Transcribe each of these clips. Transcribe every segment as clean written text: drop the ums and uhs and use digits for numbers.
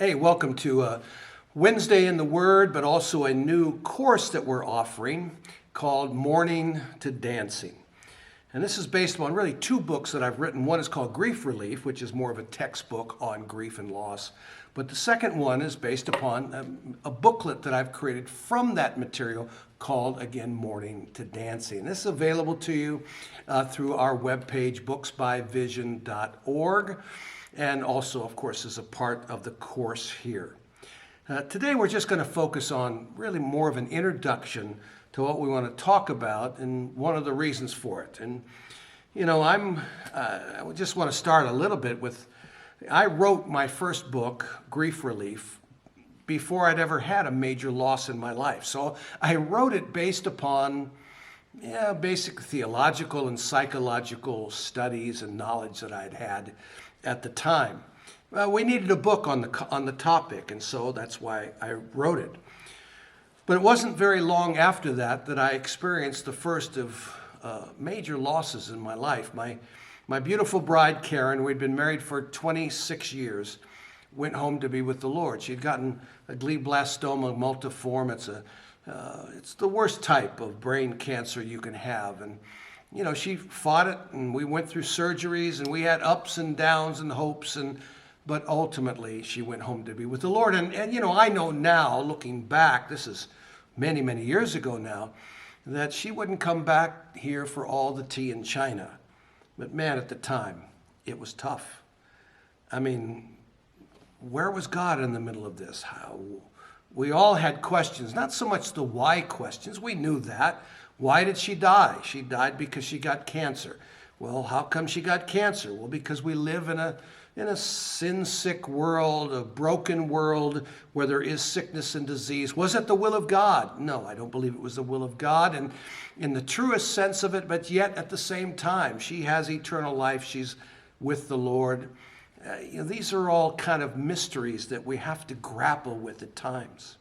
Hey, welcome to Wednesday in the Word, but also a new course that we're offering called Mourning to Dancing. And this is based on really two books that I've written. One is called Grief Relief, which is more of a textbook on grief and loss. But the second one is based upon a booklet that I've created from that material called, again, Mourning to Dancing. This is available to you through our webpage, booksbyvision.org. And also, of course, is a part of the course here. Today, we're just going to focus on really more of an introduction to what we want to talk about and one of the reasons for it. And, you know, I just want to start a little bit with, I wrote my first book, Grief Relief, before I'd ever had a major loss in my life. So I wrote it based upon basic theological and psychological studies and knowledge that I'd had at the time. We needed a book on the topic, and so that's why I wrote it. But it wasn't very long after that I experienced the first of major losses in my life. My beautiful bride, Karen, we'd been married for 26 years, went home to be with the Lord. She'd gotten a glioblastoma multiforme. It's the worst type of brain cancer you can have. And you know, she fought it, and we went through surgeries, and we had ups and downs and hopes, but ultimately she went home to be with the Lord. And you know, I know now, looking back, this is many, many years ago now, that she wouldn't come back here for all the tea in China. But man, at the time, it was tough. I mean, where was God in the middle of this? We all had questions, not so much the why questions. We knew that. Why did she die? She died because she got cancer. Well, how come she got cancer? Well, because we live in a sin-sick world, a broken world where there is sickness and disease. Was it the will of God? No, I don't believe it was the will of God, and in the truest sense of it, but yet at the same time, she has eternal life. She's with the Lord. These are all kind of mysteries that we have to grapple with at times.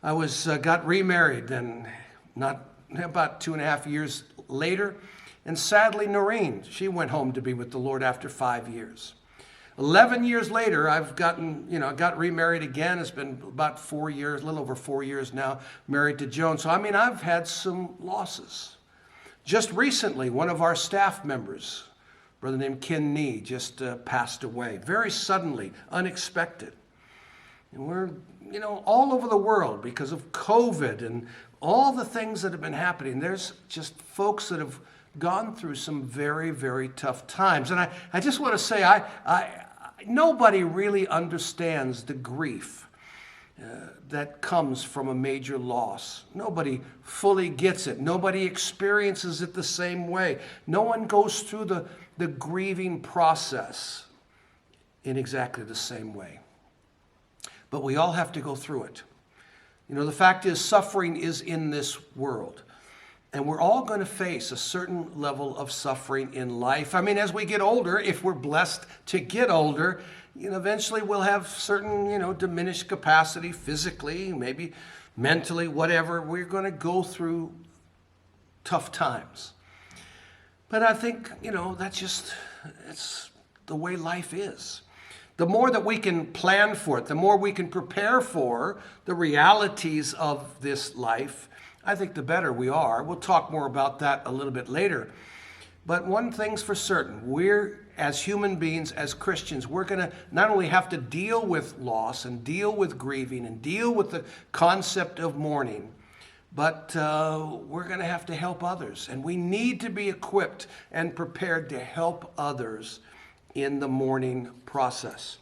I got remarried then, not about 2.5 years later, and sadly, Noreen, she went home to be with the Lord after 5 years. 11 years later, I got remarried again. It's been about 4 years, a little over 4 years now, married to Joan. So, I mean, I've had some losses. Just recently, one of our staff members, a brother named Ken Nee, just passed away, very suddenly, unexpected. And we're, all over the world because of COVID and all the things that have been happening. There's just folks that have gone through some very, very tough times. And I just want to say, nobody really understands the grief that comes from a major loss. Nobody fully gets it. Nobody experiences it the same way. No one goes through the grieving process in exactly the same way. But we all have to go through it. The fact is, suffering is in this world. And we're all going to face a certain level of suffering in life. I mean, as we get older, if we're blessed to get older, eventually we'll have certain, diminished capacity physically, maybe mentally, whatever. We're going to go through tough times. But I think, it's the way life is. The more that we can plan for it, the more we can prepare for the realities of this life, I think the better we are. We'll talk more about that a little bit later. But one thing's for certain, we're, as human beings, as Christians, we're going to not only have to deal with loss and deal with grieving and deal with the concept of mourning, but we're going to have to help others. And we need to be equipped and prepared to help others in the mourning process.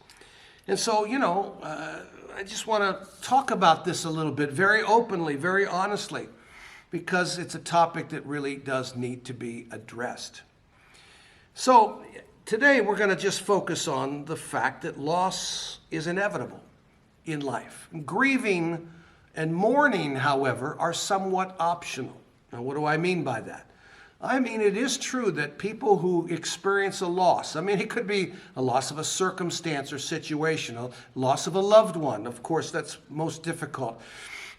And so, I just want to talk about this a little bit, very openly, very honestly, because it's a topic that really does need to be addressed. So today we're going to just focus on the fact that loss is inevitable in life. Grieving and mourning, however, are somewhat optional. Now, what do I mean by that? I mean, it is true that people who experience a loss, it could be a loss of a circumstance or situation, a loss of a loved one. Of course, that's most difficult.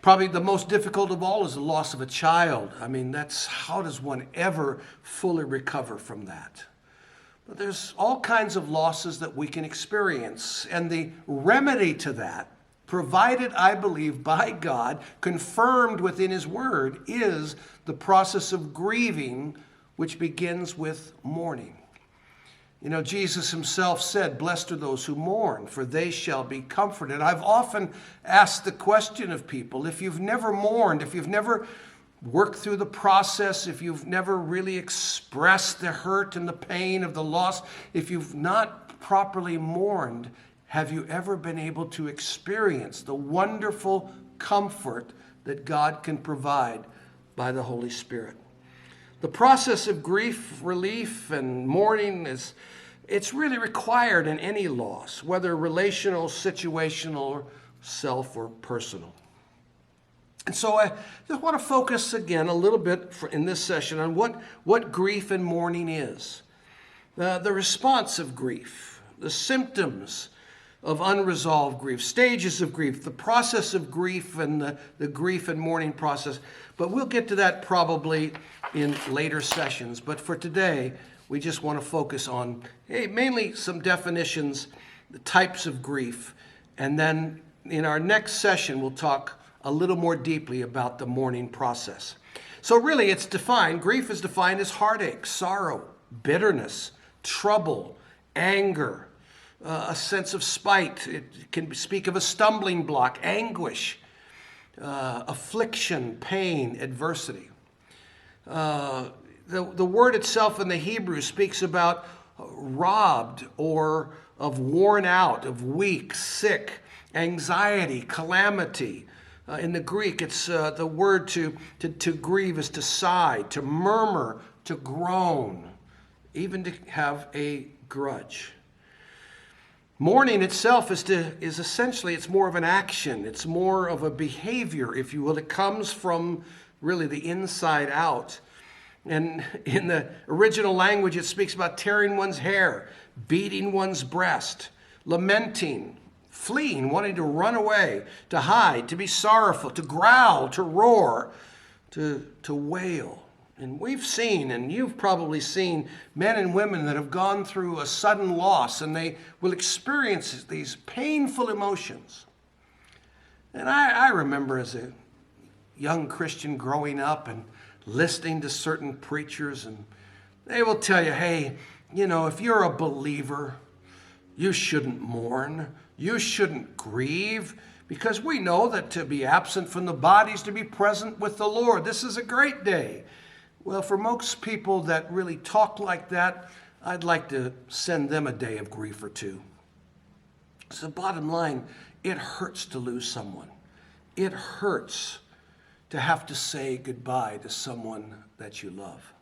Probably the most difficult of all is the loss of a child. How does one ever fully recover from that? But there's all kinds of losses that we can experience. And the remedy to that, provided, I believe, by God, confirmed within His Word, is the process of grieving, which begins with mourning. You know, Jesus Himself said, "Blessed are those who mourn, for they shall be comforted." I've often asked the question of people, if you've never mourned, if you've never worked through the process, if you've never really expressed the hurt and the pain of the loss, if you've not properly mourned, have you ever been able to experience the wonderful comfort that God can provide by the Holy Spirit? The process of grief relief and mourning it's really required in any loss, whether relational, situational, or self or personal. And so I just want to focus again a little bit in this session on what grief and mourning is. The response of grief, the symptoms of unresolved grief, stages of grief, the process of grief and the grief and mourning process. But we'll get to that probably in later sessions. But for today, we just want to focus on mainly some definitions, the types of grief, and then in our next session, we'll talk a little more deeply about the mourning process. So really, it's defined, grief is defined as heartache, sorrow, bitterness, trouble, anger, a sense of spite. It can speak of a stumbling block, anguish, affliction, pain, adversity. The word itself in the Hebrew speaks about robbed or of worn out, of weak, sick, anxiety, calamity. In the Greek, it's the word to grieve is to sigh, to murmur, to groan, even to have a grudge. Mourning itself is essentially, it's more of an action. It's more of a behavior, if you will. It comes from really the inside out. And in the original language, it speaks about tearing one's hair, beating one's breast, lamenting, fleeing, wanting to run away, to hide, to be sorrowful, to growl, to roar, to wail. And we've seen, and you've probably seen, men and women that have gone through a sudden loss, and they will experience these painful emotions. And I remember as a young Christian growing up and listening to certain preachers, and they will tell you, hey, you know, if you're a believer, you shouldn't mourn. You shouldn't grieve, because we know that to be absent from the body is to be present with the Lord. This is a great day. Well, for most people that really talk like that, I'd like to send them a day of grief or two. So bottom line, it hurts to lose someone. It hurts to have to say goodbye to someone that you love.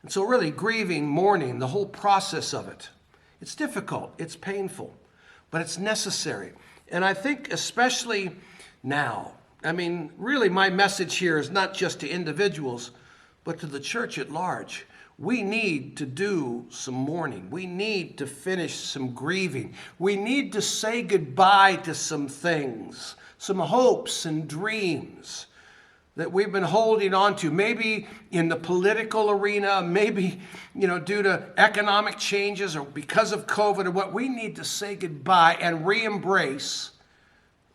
And so really grieving, mourning, the whole process of it, it's difficult, it's painful, but it's necessary. And I think especially now, I mean, really my message here is not just to individuals, but to the church at large. We need to do some mourning. We need to finish some grieving. We need to say goodbye to some things, some hopes and dreams that we've been holding on to, maybe in the political arena, maybe, you know, due to economic changes or because of COVID or what. We need to say goodbye and re-embrace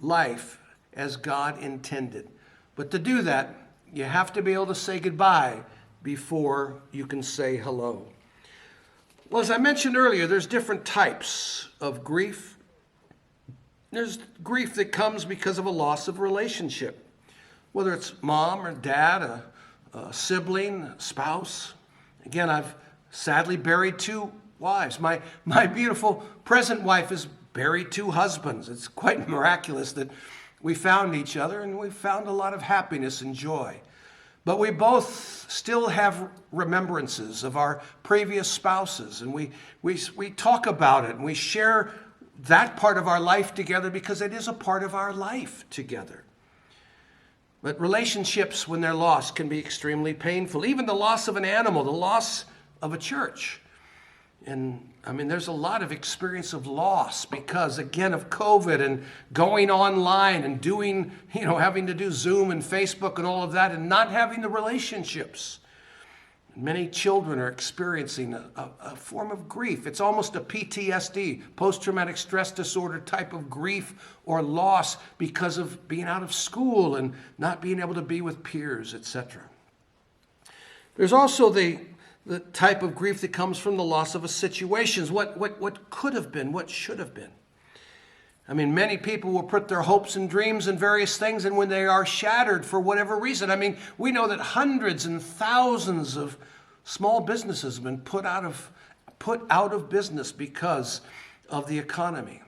life as God intended. But to do that, you have to be able to say goodbye before you can say hello. Well, as I mentioned earlier, there's different types of grief. There's grief that comes because of a loss of relationship, whether it's mom or dad, a sibling, a spouse. Again, I've sadly buried 2 wives. My beautiful present wife has buried 2 husbands. It's quite miraculous that we found each other, and we found a lot of happiness and joy. But we both still have remembrances of our previous spouses, and we talk about it, and we share that part of our life together because it is a part of our life together. But relationships, when they're lost, can be extremely painful. Even the loss of an animal, the loss of a church. And I mean, there's a lot of experience of loss because, again, of COVID and going online and doing, having to do Zoom and Facebook and all of that and not having the relationships. Many children are experiencing a form of grief. It's almost a PTSD, post-traumatic stress disorder type of grief or loss because of being out of school and not being able to be with peers, etc. There's also the type of grief that comes from the loss of a situation. What could have been, what should have been. I mean, many people will put their hopes and dreams in various things, and when they are shattered for whatever reason, I mean, we know that hundreds and thousands of small businesses have been put out of business because of the economy.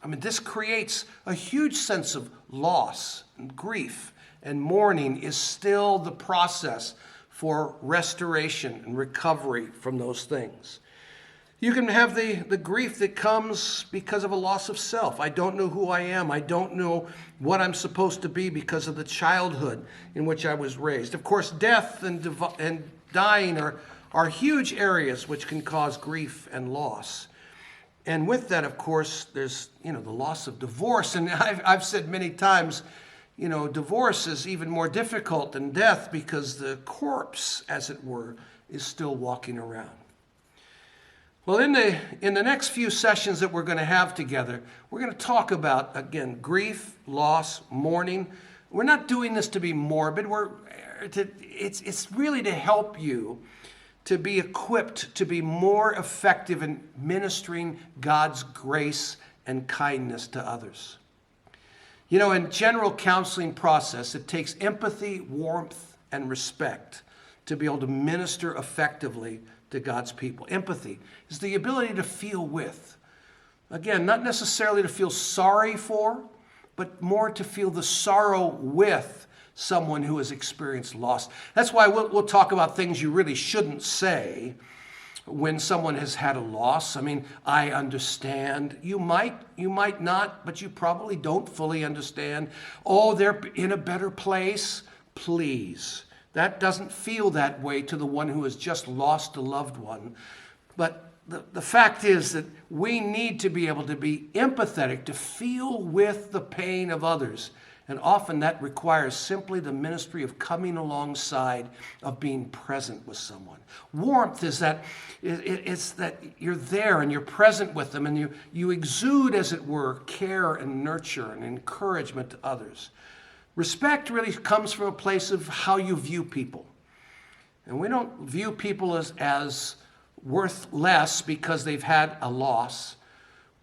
I mean, this creates a huge sense of loss and grief, and mourning is still the process for restoration and recovery from those things. You can have the grief that comes because of a loss of self. I don't know who I am. I don't know what I'm supposed to be because of the childhood in which I was raised. Of course, death and dying are huge areas which can cause grief and loss. And with that, of course, there's the loss of divorce. And I've said many times, divorce is even more difficult than death because the corpse, as it were, is still walking around. Well, in the next few sessions that we're going to have together, we're going to talk about, again, grief, loss, mourning. We're not doing this to be morbid. It's really to help you to be equipped to be more effective in ministering God's grace and kindness to others. In general counseling process, it takes empathy, warmth, and respect to be able to minister effectively to God's people. Empathy is the ability to feel with. Again, not necessarily to feel sorry for, but more to feel the sorrow with someone who has experienced loss. That's why we'll talk about things you really shouldn't say when someone has had a loss. I mean, I understand. You might not, but you probably don't fully understand. Oh, they're in a better place. Please. That doesn't feel that way to the one who has just lost a loved one. But the fact is that we need to be able to be empathetic, to feel with the pain of others. And often that requires simply the ministry of coming alongside, of being present with someone. Warmth is that it's that you're there and you're present with them and you exude, as it were, care and nurture and encouragement to others. Respect really comes from a place of how you view people. And we don't view people as worth less because they've had a loss.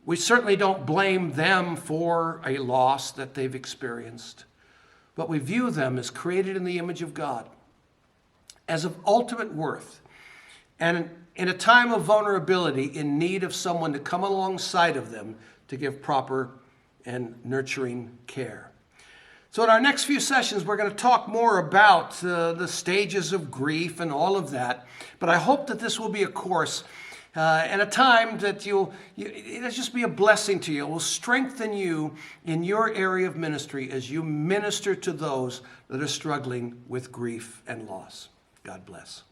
We certainly don't blame them for a loss that they've experienced. But we view them as created in the image of God, as of ultimate worth. And in a time of vulnerability, in need of someone to come alongside of them to give proper and nurturing care. So in our next few sessions, we're going to talk more about the stages of grief and all of that. But I hope that this will be a course and a time that it'll just be a blessing to you. It will strengthen you in your area of ministry as you minister to those that are struggling with grief and loss. God bless.